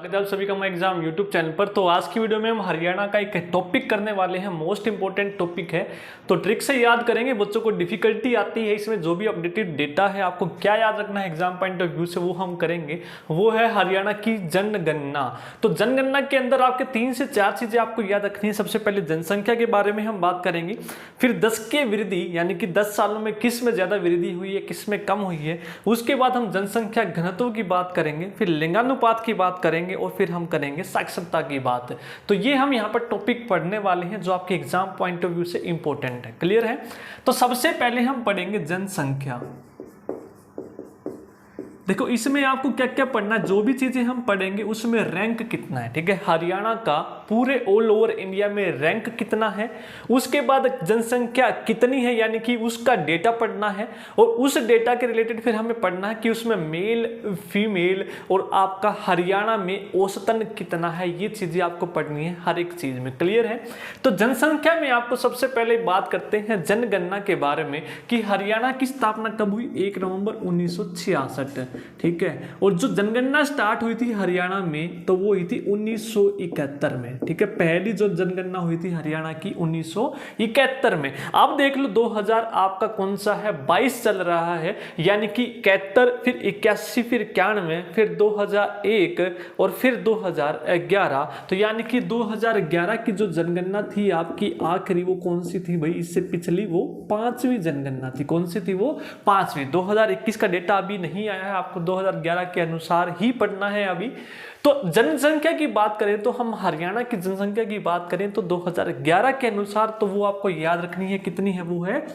स्वागत है आप सभी का हमारे एग्जाम यूट्यूब चैनल पर। तो आज की वीडियो में हम हरियाणा का एक टॉपिक करने वाले हैं, मोस्ट इंपॉर्टेंट टॉपिक है। तो ट्रिक से याद करेंगे, बच्चों को डिफिकल्टी आती है इसमें, जो भी अपडेटेड डेटा है आपको क्या याद रखना है एग्जाम पॉइंट ऑफ व्यू से, वो हम करेंगे। वो है हरियाणा की जनगणना। तो जनगणना के अंदर आपके 3 से 4 चीजें आपको याद रखनी है। सबसे पहले जनसंख्या के बारे में हम बात करेंगे, फिर 10 के वृद्धि यानी कि 10 सालों में किस में ज्यादा वृद्धि हुई है, किस में कम हुई है। उसके बाद हम जनसंख्या घनत्व की बात करेंगे, फिर लिंगानुपात की बात करेंगे और फिर हम करेंगे साक्षरता की बात। तो ये हम यहाँ पर टॉपिक पढ़ने वाले हैं जो आपके एग्जाम पॉइंट ऑफ व्यू से इंपॉर्टेंट है। क्लियर है? तो सबसे पहले हम पढ़ेंगे जनसंख्या। देखो इसमें आपको क्या क्या पढ़ना है, जो भी चीजें हम पढ़ेंगे उसमें रैंक कितना है। ठीक है, हरियाणा का पूरे ऑल ओवर इंडिया में रैंक कितना है। उसके बाद जनसंख्या कितनी है यानी कि उसका डेटा पढ़ना है, और उस डेटा के रिलेटेड फिर हमें पढ़ना है कि उसमें मेल फीमेल और आपका हरियाणा में औसतन कितना है। ये चीजें आपको पढ़नी है हर एक चीज में। क्लियर है? तो जनसंख्या में आपको सबसे पहले बात करते हैं जनगणना के बारे में कि हरियाणा की स्थापना कब हुई। 1 नवंबर 1966। ठीक है, और जो जनगणना स्टार्ट हुई थी हरियाणा में तो वो हुई थी 1971 में। ठीक है, पहली जो जनगणना हुई थी हरियाणा की 1971 में। अब देख लो 2000 आपका कौन सा है, 22 चल रहा है, यानी कि 71 फिर 81 फिर 91 फिर 2001 और फिर 2011। तो यानी कि 2011 की जो जनगणना थी आपकी आखिरी, वो कौन सी थी भाई, इससे पिछली वो 5वीं जनगणना थी। कौन सी थी वो? 5वीं। 2021 का डेटा अभी नहीं आया है, आपको 2011 के अनुसार ही पढ़ना है अभी। तो जनसंख्या की बात करें तो हम हरियाणा की जनसंख्या की बात करें तो 2011 के अनुसार तो वो आपको याद रखनी है, कितनी है, वो है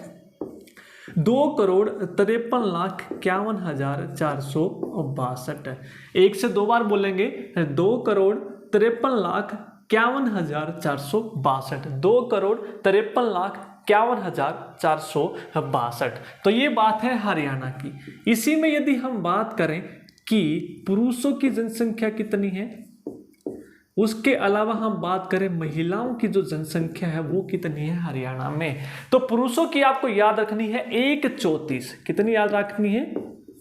2,53,51,462। एक से 2 बार बोलेंगे, 2,53,51,462। 2,53,51,462। तो ये बात है हरियाणा की। इसी में यदि हम बात करें कि पुरुषों की जनसंख्या कितनी है, उसके अलावा हम बात करें महिलाओं की जो जनसंख्या है वो कितनी है हरियाणा में, तो पुरुषों की आपको याद रखनी है 1/34। कितनी याद रखनी है?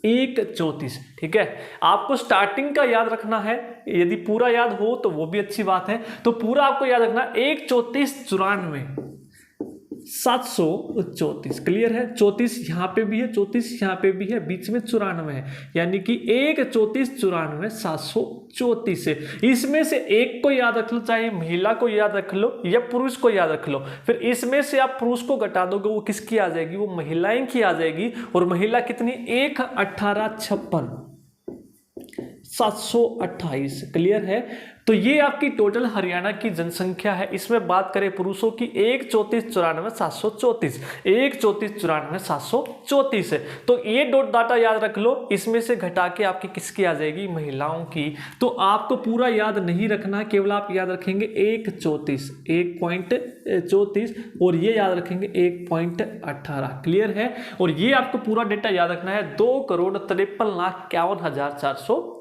1/34। ठीक है, आपको स्टार्टिंग का याद रखना है, यदि पूरा याद हो तो वो भी अच्छी बात है। तो पूरा आपको याद रखना 1/34,94,734। क्लियर है? 34 यहाँ पे भी है, 34 यहाँ पे भी है, बीच में 94 है, यानी कि 1/34,94,734 है। इसमें से एक को याद रख लो, चाहे महिला को याद रख लो या पुरुष को याद रख लो। फिर इसमें से आप पुरुष को घटा दोगे, वो किसकी आ जाएगी? वो महिलाएं की आ जाएगी। और महिला कितनी? 1,18,56,728। क्लियर है? तो ये आपकी टोटल हरियाणा की जनसंख्या है। इसमें बात करें पुरुषों की 1,34,94,734, 1,34,94,734 है। तो ये डॉट डाटा याद रख लो, इसमें से घटा के आपकी किसकी आ जाएगी? महिलाओं की। तो आपको पूरा याद नहीं रखना, केवल आप याद रखेंगे 1.34 और ये याद रखेंगे 1.18। क्लियर है? और ये आपको पूरा डेटा याद रखना है 2,53,51,462।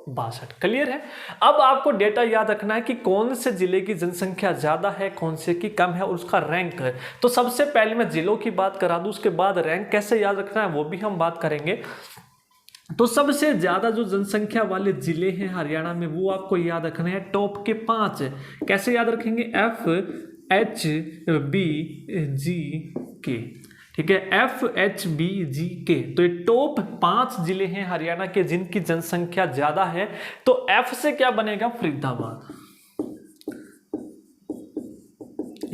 क्लियर है? अब आपको डेटा याद रखना है कि कौन से जिले की जनसंख्या ज्यादा है, कौन से की कम है, और उसका रैंक है। तो सबसे पहले मैं जिलों की बात करा दूं, उसके बाद रैंक कैसे याद रखना है वो भी हम बात करेंगे। तो सबसे ज्यादा जो जनसंख्या वाले जिले हैं हरियाणा में वो आपको याद रखने हैं टॉप के 5। कैसे याद रखेंगे? FHBGK। ठीक है, FHBGK। तो ये टॉप 5 जिले हैं हरियाणा के जिनकी जनसंख्या ज्यादा है। तो F से क्या बनेगा? फरीदाबाद।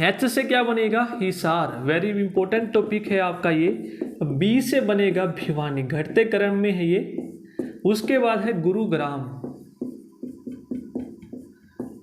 H से क्या बनेगा? हिसार। वेरी इंपॉर्टेंट टॉपिक है आपका ये। B से बनेगा भिवानी, घटते क्रम में है ये। उसके बाद है गुरुग्राम।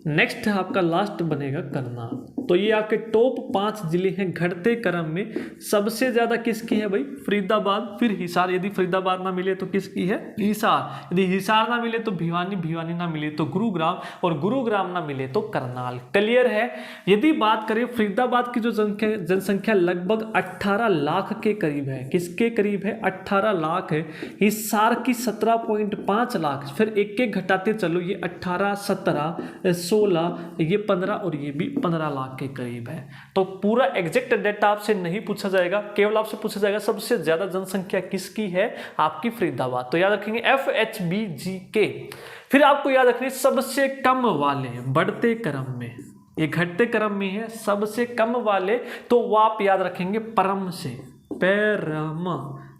नेक्स्ट आपका लास्ट बनेगा करनाल। तो ये आपके टॉप 5 जिले हैं घटते क्रम में। सबसे ज्यादा किसकी है भाई? फरीदाबाद, फिर हिसार। यदि फरीदाबाद ना मिले तो किसकी है? हिसार। यदि हिसार ना मिले तो भिवानी, भिवानी ना मिले तो गुरुग्राम, और गुरुग्राम ना मिले तो करनाल। क्लियर है? यदि बात करें फरीदाबाद की जो जनसंख्या लगभग 18 लाख के करीब है। किसके करीब है? 18 लाख है। हिसार की 17.5 लाख। फिर एक घटाते चलो, ये 18, 17, 16, ये 15 और ये भी 15 लाख के करीब है। तो पूरा एग्जैक्ट डेटा आपसे नहीं पूछा जाएगा, केवल आपसे पूछा जाएगा सबसे ज्यादा जनसंख्या किसकी है, आपकी फरीदाबाद। तो याद रखेंगे FHBGK। फिर आपको याद रखनी सबसे कम वाले, बढ़ते क्रम में, ये घटते क्रम में है, सबसे कम वाले तो वो आप याद रखेंगे परम से,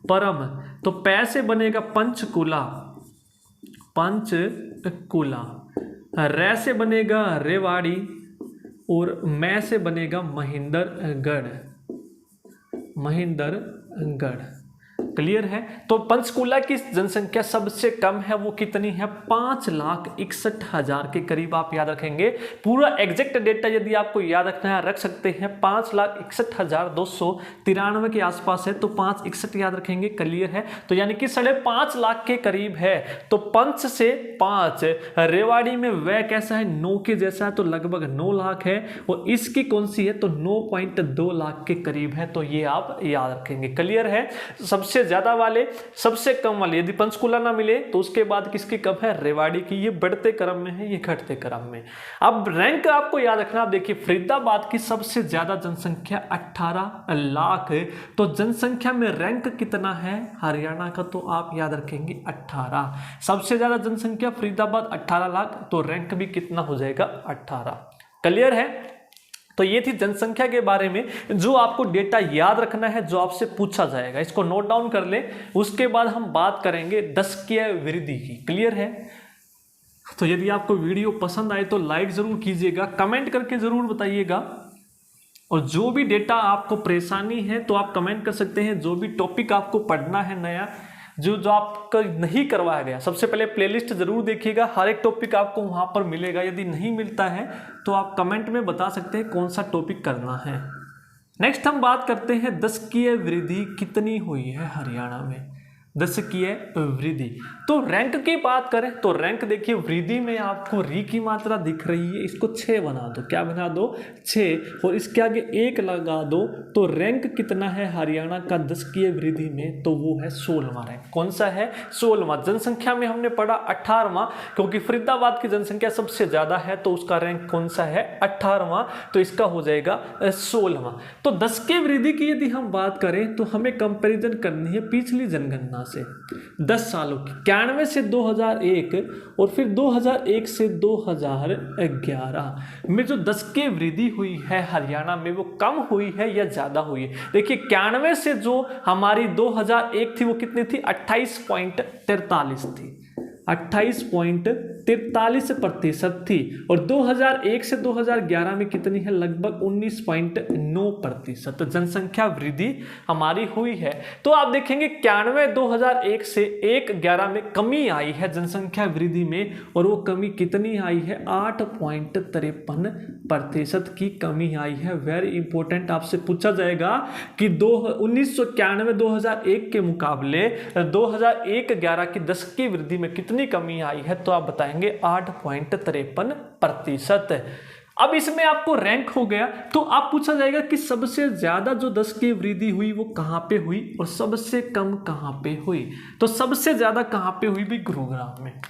परम। तो पै से बनेगा पंचकुला, पंचकुला, रै से बनेगा रेवाड़ी और मै से बनेगा महेंद्रगढ़, महेंद्रगढ़। क्लियर है। तो पंचकुला की जनसंख्या सबसे कम है, वो कितनी है, 5,61,000 के करीब आप याद रखेंगे। पूरा एग्जैक्ट डेटा यदि आपको याद रखना है रख सकते हैं, 5,61,293 के आसपास है, तो 561 याद रखेंगे। क्लियर है। तो यानी कि 5.5 लाख के करीब है। तो पंच से 5, रेवाड़ी में वह कैसा है, 9 के जैसा है, तो लगभग 9 लाख है, और इसकी कौन सी है, तो 9.2 लाख के करीब है। तो ये आप याद रखेंगे। क्लियर है। सबसे ज्यादा वाले, सबसे कम वाले, यदि पंचकुला ना मिले तो उसके बाद किसकी कम है, रेवाड़ी की। ये बढ़ते क्रम में है, ये घटते क्रम में। अब रैंक आपको याद रखना। आप देखिए फरीदाबाद की सबसे ज्यादा जनसंख्या 18 लाख है। तो जनसंख्या में रैंक कितना है हरियाणा का, तो आप याद रखेंगे 18। सबसे ज्यादा जनसंख्या फरीदाबाद 18 लाख, तो रैंक भी कितना हो जाएगा, 18। क्लियर है। तो ये थी जनसंख्या के बारे में जो आपको डेटा याद रखना है, जो आपसे पूछा जाएगा। इसको नोट डाउन कर ले। उसके बाद हम बात करेंगे दशकीय वृद्धि की। क्लियर है। तो यदि आपको वीडियो पसंद आए तो लाइक जरूर कीजिएगा, कमेंट करके जरूर बताइएगा, और जो भी डेटा आपको परेशानी है तो आप कमेंट कर सकते हैं। जो भी टॉपिक आपको पढ़ना है नया, जो आपका नहीं करवाया गया, सबसे पहले प्लेलिस्ट जरूर देखिएगा, हर एक टॉपिक आपको वहां पर मिलेगा। यदि नहीं मिलता है तो आप कमेंट में बता सकते हैं कौन सा टॉपिक करना है। नेक्स्ट हम बात करते हैं दशकीय वृद्धि कितनी हुई है हरियाणा में, दशकीय वृद्धि। तो रैंक की बात करें तो रैंक देखिए, वृद्धि में आपको री की मात्रा दिख रही है, इसको 6 बना दो। क्या बना दो, 6, और इसके आगे 1 लगा दो। तो रैंक कितना है हरियाणा का दशकीय वृद्धि में, तो वो है 16वां रैंक। कौन सा है, 16वां। जनसंख्या में हमने पढ़ा 18वां, क्योंकि फरीदाबाद की जनसंख्या सबसे ज्यादा है, तो उसका रैंक कौन सा है, 18वां। तो इसका हो जाएगा 16वां। तो दशकीय वृद्धि की यदि हम बात करें तो हमें कंपेरिजन करनी है पिछली जनगणना से, 10 सालों की, 91 से 2001 और फिर 2001 से 2011 में जो दशकीय वृद्धि हुई है हरियाणा में, वो कम हुई है या ज्यादा हुई है। देखिए 91 से जो हमारी 2001 थी वो कितनी थी, 28.43 थी, 28.43% थी, और 2001 से 2011 में कितनी है, लगभग 19.9% जनसंख्या वृद्धि हमारी हुई है। तो आप देखेंगे 91 2001 से 1 में कमी आई है जनसंख्या वृद्धि में, और वो कमी कितनी आई है, 8.53% की कमी आई है। वेरी इंपॉर्टेंट, आपसे पूछा जाएगा कि 1991 2001 के मुकाबले 2001-11 की दशकीय वृद्धि में कितनी कमी आई है, तो आप बताएंगे 8.53%। अब इसमें आपको रैंक हो गया, तो आप पूछा जाएगा कि सबसे ज्यादा जो दशकीय वृद्धि हुई वो कहां पे हुई और सबसे कम कहां पे हुई। तो सबसे ज्यादा कहां पे हुई भी, गुरुग्राम में।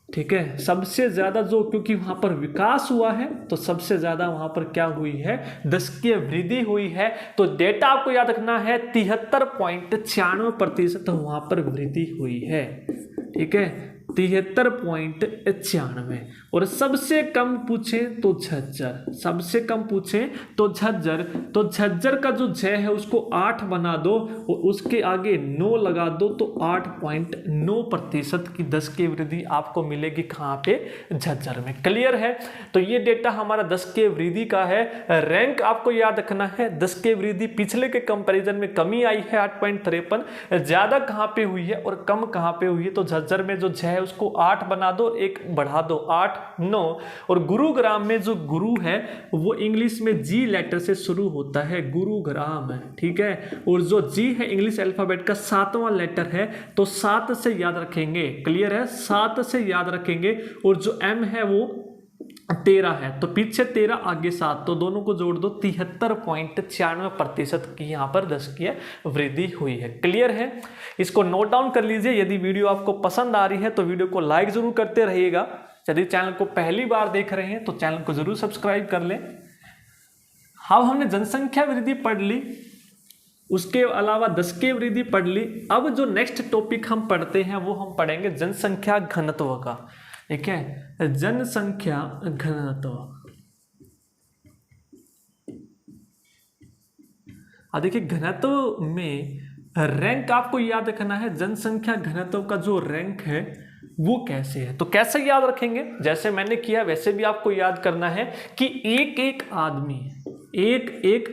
ठीक है, सबसे ज्यादा जो, क्योंकि वहां पर विकास हुआ है, तो सबसे ज्यादा वहां पर क्या हुई है, दशकीय वृद्धि हुई है। तो डेटा आपको याद रखना है, 73.96% वहां पर वृद्धि हुई है। ठीक है, 73.96। और सबसे कम पूछें तो झज्जर, सबसे कम पूछें तो झज्जर। तो झज्जर का जो झ है उसको 8 बना दो और उसके आगे 9 लगा दो, तो 8.9% की दशकीय वृद्धि आपको मिलेगी कहाँ पे, झज्जर में। क्लियर है। तो ये डेटा हमारा दशकीय वृद्धि का है। रैंक आपको याद रखना है, दशकीय वृद्धि पिछले के कंपैरिजन में कमी आई है 8.53, ज्यादा कहाँ पे हुई है और कम कहाँ पे हुई है। तो झज्जर में जो झ है उसको 8 बना दो, 1 बढ़ा दो, 8 9। और गुरुग्राम में जो गुरु है वो इंग्लिश में जी लेटर से शुरू होता है, गुरुग्राम। ठीक है, और जो जी है इंग्लिश अल्फाबेट का 7वां लेटर है, तो 7 से याद रखेंगे। क्लियर है, 7 से याद रखेंगे। और जो एम है वो 13 है, तो पीछे 13 आगे 7, तो दोनों को जोड़ दो, 73.96% की यहाँ पर दशकीय वृद्धि हुई है। क्लियर है, इसको नोट डाउन कर लीजिए। यदि वीडियो आपको पसंद आ रही है तो वीडियो को लाइक जरूर करते रहिएगा। यदि चैनल को पहली बार देख रहे हैं तो चैनल को जरूर सब्सक्राइब कर लें। अब हमने जनसंख्या वृद्धि पढ़ ली, उसके अलावा दशकीय वृद्धि पढ़ ली। अब जो नेक्स्ट टॉपिक हम पढ़ते हैं वो हम पढ़ेंगे जनसंख्या घनत्व का। ठीक है, जनसंख्या घनत्व। देखिए घनत्व में रैंक आपको याद रखना है। जनसंख्या घनत्व का जो रैंक है वो कैसे है, तो कैसे याद रखेंगे, जैसे मैंने किया वैसे भी आपको याद करना है कि एक एक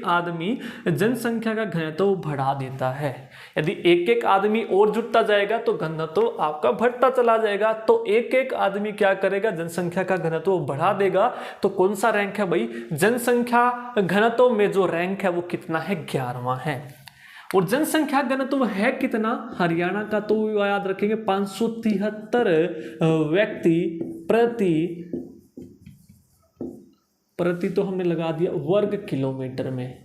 आदमी जनसंख्या का घनत्व बढ़ा देता है। यदि एक एक आदमी और जुटता जाएगा तो घनत्व आपका बढ़ता चला जाएगा। तो एक एक आदमी क्या करेगा, जनसंख्या का घनत्व बढ़ा देगा। तो कौन सा रैंक है भाई, जनसंख्या घनत्व में जो रैंक है वो कितना है, 11वां है। और जनसंख्या घनत्व है कितना, हरियाणा का, तो याद रखेंगे 573 व्यक्ति प्रति तो हमने लगा दिया वर्ग किलोमीटर में।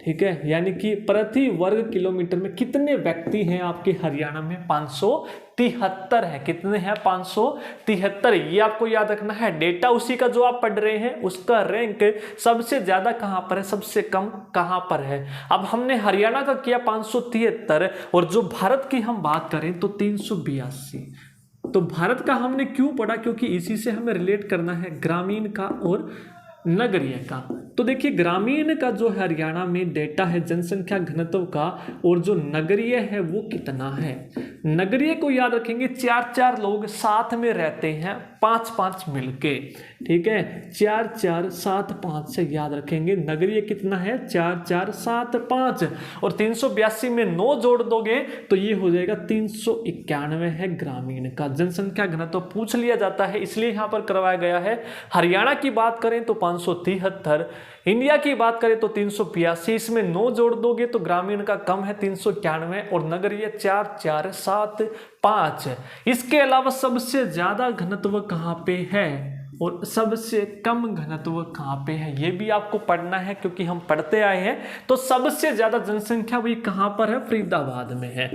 ठीक है, यानी कि प्रति वर्ग किलोमीटर में कितने व्यक्ति हैं आपके हरियाणा में, 573 है। कितने हैं, 573। ये आपको याद रखना है। डेटा उसी का जो आप पढ़ रहे हैं उसका रैंक सबसे ज्यादा कहां पर है, सबसे कम कहां पर है। अब हमने हरियाणा का किया 573 और जो भारत की हम बात करें तो 382। तो भारत का हमने क्यों पढ़ा, क्योंकि इसी से हमें रिलेट करना है ग्रामीण का और नगरीय का। तो देखिए ग्रामीण का जो हरियाणा में डेटा है जनसंख्या घनत्व का, और जो नगरीय है वो कितना है। नगरीय को याद रखेंगे 4 लोग साथ में रहते हैं, 5 मिलके। ठीक है, 4 7 5 से याद रखेंगे। नगरीय कितना है, 4 7 5, और 382 में 9 जोड़ दोगे तो ये हो जाएगा 391 है ग्रामीण का। जनसंख्या घनत्व पूछ लिया जाता है इसलिए यहाँ पर करवाया गया है। हरियाणा की बात करें तो 573, इंडिया की बात करें तो 382, इसमें 9 जोड़ दोगे तो ग्रामीण का कम है 391 और नगरीय 4 7 5। इसके अलावा सबसे ज्यादा घनत्व कहाँ पे है और सबसे कम घनत्व कहाँ पे है, ये भी आपको पढ़ना है क्योंकि हम पढ़ते आए हैं। तो सबसे ज्यादा जनसंख्या भी कहाँ पर है, फरीदाबाद में है,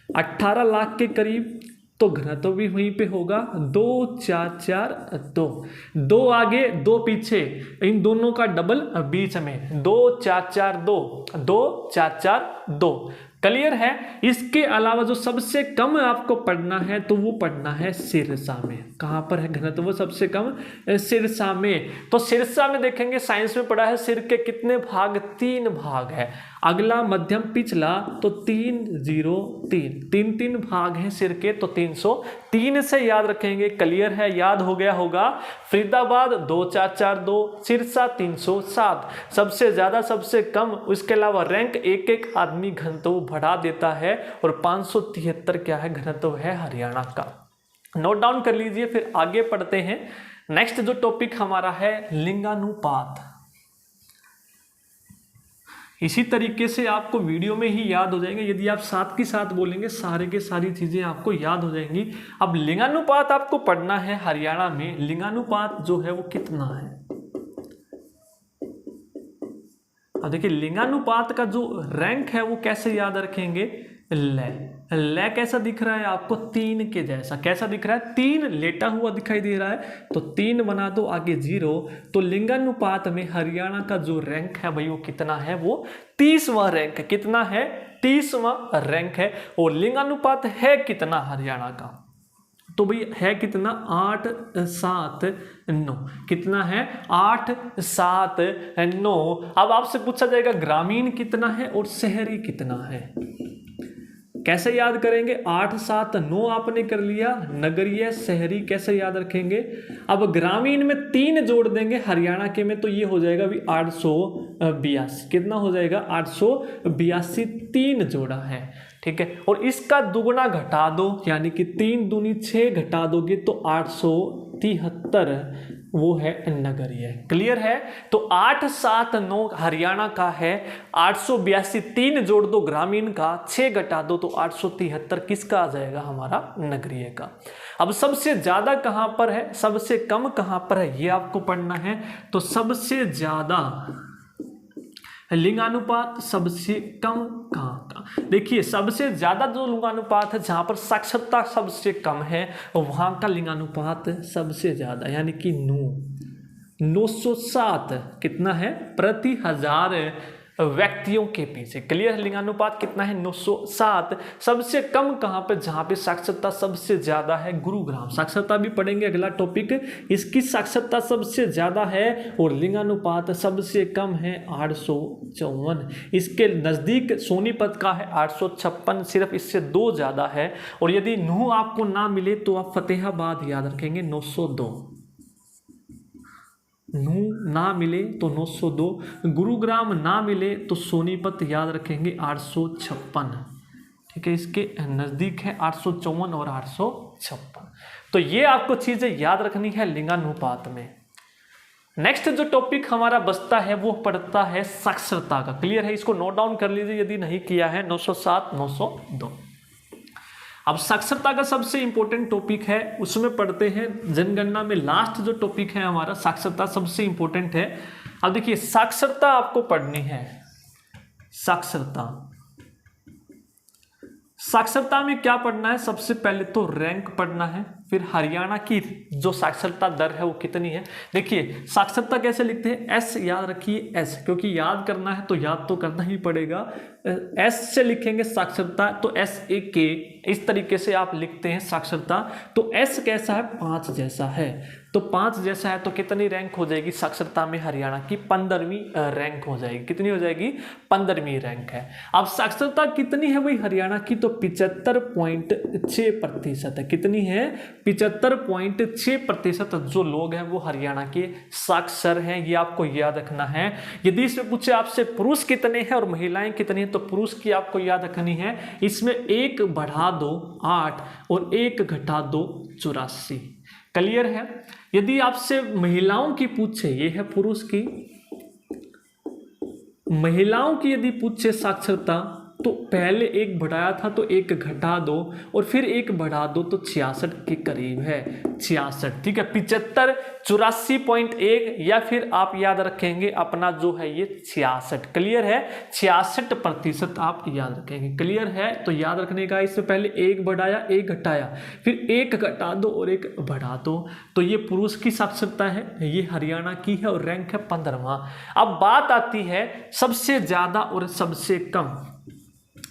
18 लाख के करीब। तो घनत्व भी वहीं पे होगा, 2 4 4 2, 2 आगे 2 पीछे, इन दोनों का डबल बीच में, 2 4 4 2, 2 4 4 2। क्लियर है। इसके अलावा जो सबसे कम आपको पढ़ना है तो वो पढ़ना है सिरसा में। कहां पर है घनत्व सबसे कम, सिरसा में। तो सिरसा में देखेंगे, साइंस में पढ़ा है सिर के कितने भाग, 3 भाग है, अगला मध्यम पिछला, तो 3 0 3, 3 भाग हैं सिर के, तो 303 से याद रखेंगे। क्लियर है, याद हो गया होगा। फरीदाबाद 2 4 4 2, सिरसा 307, सबसे ज्यादा सबसे कम। उसके अलावा रैंक एक एक आदमी घनत्व बढ़ा देता है, और 573 क्या है, घनत्व है हरियाणा का। नोट डाउन कर लीजिए, फिर आगे पढ़ते हैं। नेक्स्ट जो टॉपिक हमारा है लिंगानुपात। इसी तरीके से आपको वीडियो में ही याद हो जाएंगे, यदि आप साथ के साथ बोलेंगे सारे के सारी चीजें आपको याद हो जाएंगी। अब लिंगानुपात आपको पढ़ना है। हरियाणा में लिंगानुपात जो है वो कितना है। अब देखिए लिंगानुपात का जो रैंक है वो कैसे याद रखेंगे, ले कैसा दिख रहा है आपको, 3 के जैसा। कैसा दिख रहा है, 3 लेटा हुआ दिखाई दे रहा है, तो 3 बना दो, आगे 0। तो लिंगानुपात में हरियाणा का जो रैंक है भाई वो कितना है, वो 30वां रैंक है। कितना है, 30वां रैंक है। और लिंगानुपात है कितना हरियाणा का, तो भाई है कितना, 8 7 9। कितना है, 8 7 9। अब आपसे पूछा जाएगा ग्रामीण कितना है और शहरी कितना है। कैसे याद करेंगे, 8 7 9 आपने कर लिया, नगरीय शहरी कैसे याद रखेंगे। अब ग्रामीण में 3 जोड़ देंगे हरियाणा के में, तो ये हो जाएगा भी 882। कितना हो जाएगा, 882, 3 जोड़ा है। ठीक है, और इसका दुगुना घटा दो, यानी कि 3 दूनी 6 घटा दोगे तो 873 वो है नगरीय। क्लियर है। तो 8 7 9 हरियाणा का है, 882 3 जोड़ दो ग्रामीण का, 6 घटा दो तो 873 किसका आ जाएगा, हमारा नगरीय का। अब सबसे ज्यादा कहां पर है, सबसे कम कहां पर है, ये आपको पढ़ना है। तो सबसे ज्यादा लिंगानुपात सबसे कम कहां का, देखिए सबसे ज्यादा जो लिंगानुपात है जहां पर साक्षरता सबसे कम है वहां का लिंगानुपात सबसे ज्यादा, यानी कि 907 कितना है प्रति हजार व्यक्तियों के पीछे। क्लियर। लिंगानुपात कितना है 907। सबसे कम कहां पे, जहां पे साक्षरता सबसे ज्यादा है गुरुग्राम। साक्षरता भी पढ़ेंगे अगला टॉपिक। इसकी साक्षरता सबसे ज्यादा है और लिंगानुपात सबसे कम है 854। इसके नजदीक सोनीपत का है 856, सिर्फ इससे 2 ज्यादा है। और यदि नूह आपको ना मिले तो आप फतेहाबाद याद रखेंगे 902। नूह ना मिले तो 902, गुरुग्राम ना मिले तो सोनीपत याद रखेंगे 856। ठीक है, इसके नज़दीक है 854 और 856। तो ये आपको चीज़ें याद रखनी है लिंगानुपात में। नेक्स्ट जो टॉपिक हमारा बचता है वो पड़ता है साक्षरता का। क्लियर है, इसको नोट डाउन कर लीजिए यदि नहीं किया है। 907, 902। अब साक्षरता का सबसे इंपॉर्टेंट टॉपिक है, उसमें पढ़ते हैं जनगणना में। लास्ट जो टॉपिक है हमारा साक्षरता सबसे इंपॉर्टेंट है। अब देखिए साक्षरता आपको पढ़नी है। साक्षरता में क्या पढ़ना है, सबसे पहले तो रैंक पढ़ना है, फिर हरियाणा की जो साक्षरता दर है वो कितनी है। देखिए साक्षरता कैसे लिखते हैं, एस याद रखिए, एस, क्योंकि याद करना है तो याद तो करना ही पड़ेगा। एस से लिखेंगे साक्षरता, तो SAK इस तरीके से आप लिखते हैं साक्षरता। तो एस कैसा है, 5 जैसा है। तो 5 जैसा है तो कितनी रैंक हो जाएगी साक्षरता में, हरियाणा की 15वीं रैंक हो जाएगी। कितनी हो जाएगी, 15वीं रैंक है। अब साक्षरता कितनी है भाई हरियाणा की, तो 75.6% है। कितनी है, 75.6% जो लोग हैं वो हरियाणा के साक्षर हैं। ये आपको याद रखना है। यदि इसमें पूछे आपसे पुरुष कितने हैं और महिलाएं कितनी हैं, तो पुरुष की आपको याद रखनी है, इसमें 1 बढ़ा दो 8 और 1 घटा दो 84। क्लियर है। यदि आपसे महिलाओं की पूछे, ये है पुरुष की, महिलाओं की यदि पूछे साक्षरता, तो पहले 1 बढ़ाया था तो 1 घटा दो और फिर 1 बढ़ा दो तो 66 के करीब है, 66। ठीक है, 75, 84.1 या फिर आप याद रखेंगे अपना जो है ये 66। क्लियर है, 66% आप याद रखेंगे। क्लियर है, तो याद रखने का, इससे पहले 1 बढ़ाया 1 घटाया, फिर 1 घटा दो और 1 बढ़ा दो। तो ये पुरुष की साक्षरता है, ये हरियाणा की है और रैंक है 15वां। अब बात आती है सबसे ज्यादा और सबसे कम।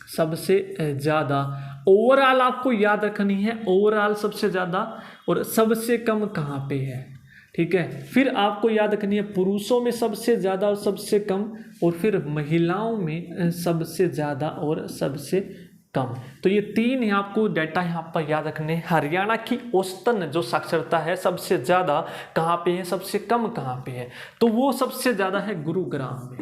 सबसे ज्यादा ओवरऑल आपको याद रखनी है, ओवरऑल सबसे ज्यादा और सबसे कम कहाँ पे है। ठीक है, फिर आपको याद रखनी है पुरुषों में सबसे ज्यादा और सबसे कम, और फिर महिलाओं में सबसे ज्यादा और सबसे कम। तो ये 3 आपको डाटा यहाँ पर याद रखने हैं। हरियाणा की औसतन जो साक्षरता है सबसे ज्यादा कहाँ पे है, सबसे कम कहाँ पे है, तो वो सबसे ज्यादा है गुरुग्राम में।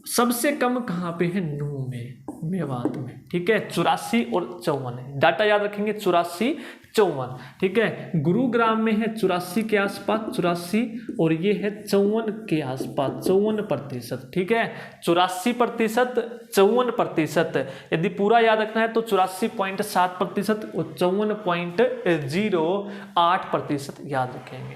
सबसे कम कहाँ पे है, नूह में, मेवात में। ठीक है, 84 और 54 है। डाटा याद रखेंगे 84, 54। ठीक है, गुरुग्राम में है 84 के आसपास, 84, और ये है 54 के आसपास, 54%। ठीक है, 84%, 54%। यदि पूरा याद रखना है तो 84.7% और 54.08% याद रखेंगे।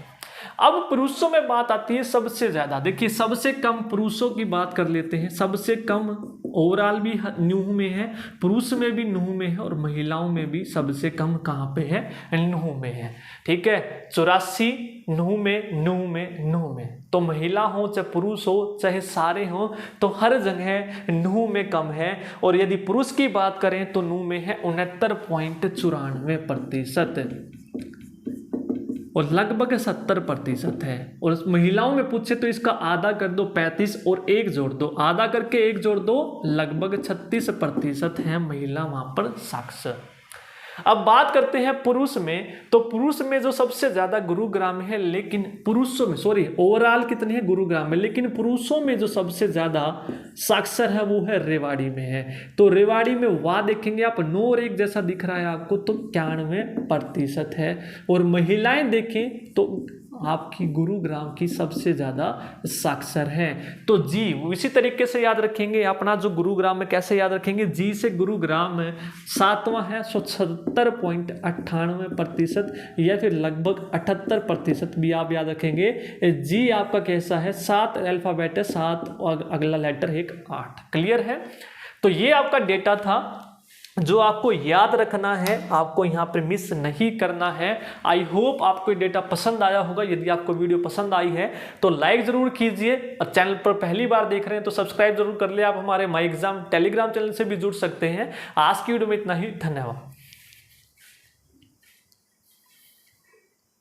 अब पुरुषों में बात आती है सबसे ज्यादा। देखिए सबसे कम पुरुषों की बात कर लेते हैं। सबसे कम ओवरऑल भी नूह में है, पुरुष में भी नूह में है और महिलाओं में भी सबसे कम कहाँ पे है, नूह में है। ठीक है, 84 नूह में। तो महिला हो चाहे पुरुष हो चाहे सारे हो, तो हर जगह नूह में कम है। और यदि पुरुष की बात करें तो नूह में है 69.94% और लगभग 70% है। और महिलाओं में पूछे तो इसका आधा कर दो 35 और 1 जोड़ दो, आधा करके 1 जोड़ दो, लगभग 36% है महिला वहां पर साक्षर। अब बात करते हैं पुरुष में, तो पुरुष में जो सबसे ज्यादा गुरुग्राम है, लेकिन पुरुषों में ओवरऑल कितने हैं गुरुग्राम में, लेकिन पुरुषों में जो सबसे ज्यादा साक्षर है वो है रेवाड़ी में है। तो रेवाड़ी में वहां देखेंगे आप 9 और 1 जैसा दिख रहा है आपको, तो 91% है। और महिलाएं देखें तो आपकी गुरुग्राम की सबसे ज्यादा साक्षर हैं। तो जी इसी तरीके से याद रखेंगे अपना जो गुरुग्राम में, कैसे याद रखेंगे, जी से गुरुग्राम 7वां है 70.98% या फिर लगभग 78% भी आप याद रखेंगे। जी आपका कैसा है, 7 अल्फाबेट है, 7 और अगला लेटर 1 8। क्लियर है, तो ये आपका डेटा था जो आपको याद रखना है, आपको यहाँ पे मिस नहीं करना है। आई होप आपको ये डेटा पसंद आया होगा। यदि आपको वीडियो पसंद आई है तो लाइक जरूर कीजिए, और चैनल पर पहली बार देख रहे हैं तो सब्सक्राइब जरूर कर ले। आप हमारे माई एग्जाम टेलीग्राम चैनल से भी जुड़ सकते हैं। आज की वीडियो में इतना ही, धन्यवाद।